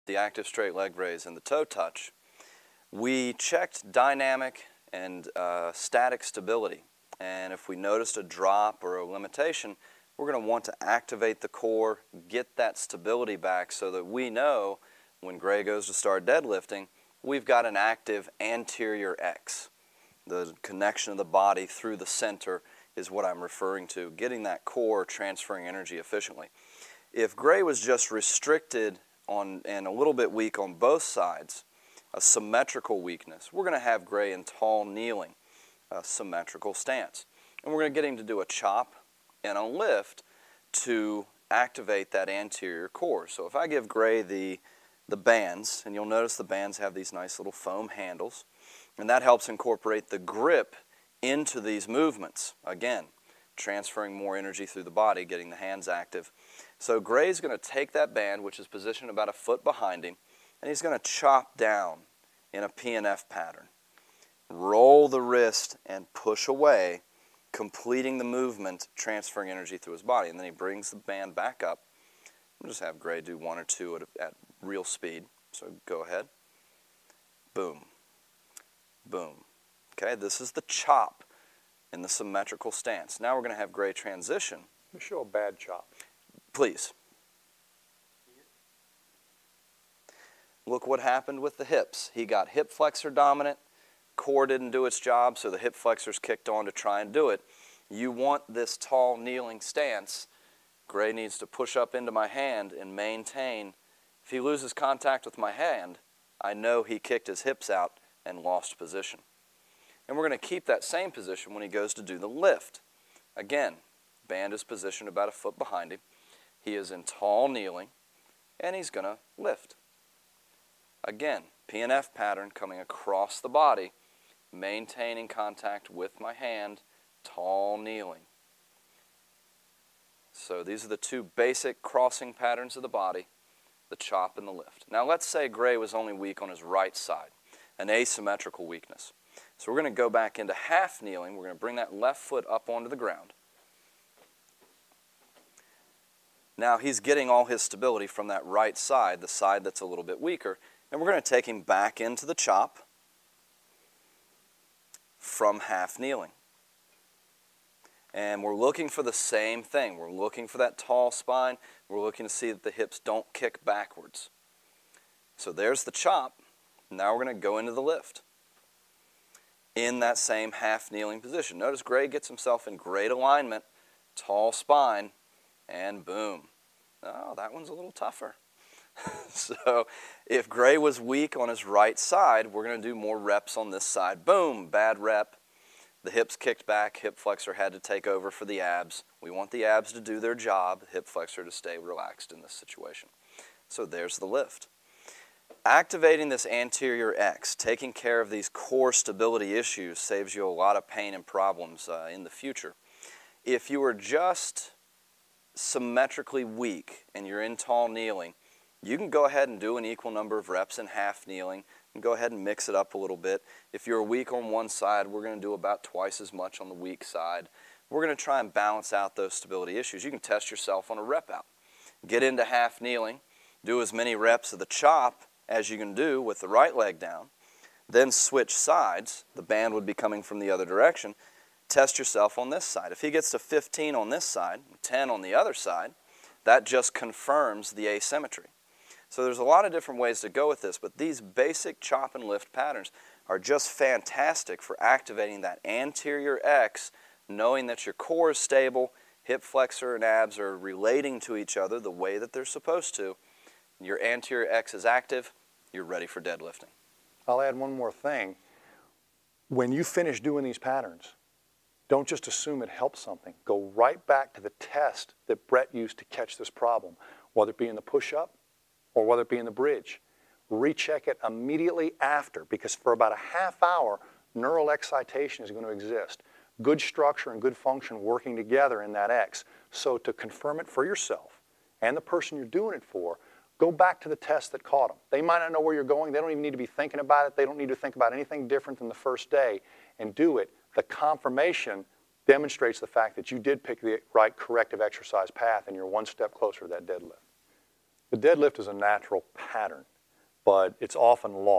the active straight leg raise and the toe touch, we checked dynamic and static stability. And if we noticed a drop or a limitation, we're going to want to activate the core, get that stability back so that we know when Gray goes to start deadlifting, we've got an active anterior X. The connection of the body through the center is what I'm referring to, getting that core transferring energy efficiently. If Gray was just restricted on and a little bit weak on both sides, a symmetrical weakness, we're going to have Gray in tall kneeling, a symmetrical stance. And we're going to get him to do a chop and a lift to activate that anterior core. So if I give Gray the bands, and you'll notice the bands have these nice little foam handles, and that helps incorporate the grip into these movements. Again, transferring more energy through the body, getting the hands active. So Gray's going to take that band, which is positioned about a foot behind him, and he's going to chop down in a PNF pattern. Roll the wrist and push away, completing the movement, transferring energy through his body. And then he brings the band back up. We'll just have Gray do one or two at real speed. So go ahead. Boom. Boom. Okay, this is the chop in the symmetrical stance. Now we're going to have Gray transition. Let me show a bad chop. Please. Look what happened with the hips. He got hip flexor dominant. Core didn't do its job, so the hip flexors kicked on to try and do it. You want this tall kneeling stance. Gray needs to push up into my hand and maintain. If he loses contact with my hand, I know he kicked his hips out and lost position. And we're going to keep that same position when he goes to do the lift. Again, band is positioned about a foot behind him. He is in tall kneeling, and he's going to lift. Again, PNF pattern coming across the body, maintaining contact with my hand, tall kneeling. So these are the two basic crossing patterns of the body, the chop and the lift. Now let's say Gray was only weak on his right side, an asymmetrical weakness. So we're going to go back into half kneeling. We're going to bring that left foot up onto the ground. Now he's getting all his stability from that right side, the side that's a little bit weaker, and we're going to take him back into the chop from half kneeling. And we're looking for the same thing. We're looking for that tall spine. We're looking to see that the hips don't kick backwards. So there's the chop. Now we're going to go into the lift in that same half kneeling position. Notice Gray gets himself in great alignment, tall spine, and boom. Oh, that one's a little tougher. So if Gray was weak on his right side, we're going to do more reps on this side. Boom, bad rep. The hips kicked back, hip flexor had to take over for the abs. We want the abs to do their job, hip flexor to stay relaxed in this situation. So there's the lift. Activating this anterior X, taking care of these core stability issues, saves you a lot of pain and problems in the future. If you are just symmetrically weak and you're in tall kneeling, you can go ahead and do an equal number of reps in half kneeling and go ahead and mix it up a little bit. If you're weak on one side, we're going to do about twice as much on the weak side. We're going to try and balance out those stability issues. You can test yourself on a rep out. Get into half kneeling, do as many reps of the chop as you can do with the right leg down, then switch sides. The band would be coming from the other direction. Test yourself on this side. If he gets to 15 on this side, 10 on the other side, that just confirms the asymmetry. So there's a lot of different ways to go with this, but these basic chop and lift patterns are just fantastic for activating that anterior X, knowing that your core is stable, hip flexor and abs are relating to each other the way that they're supposed to. Your anterior X is active, you're ready for deadlifting. I'll add one more thing. When you finish doing these patterns, don't just assume it helps something. Go right back to the test that Brett used to catch this problem, whether it be in the push-up or whether it be in the bridge. Recheck it immediately after, because for about a half hour, neural excitation is going to exist. Good structure and good function working together in that X. So to confirm it for yourself and the person you're doing it for, go back to the test that caught them. They might not know where you're going. They don't even need to be thinking about it. They don't need to think about anything different than the first day, and do it. The confirmation demonstrates the fact that you did pick the right corrective exercise path and you're one step closer to that deadlift. The deadlift is a natural pattern. but it's often lost.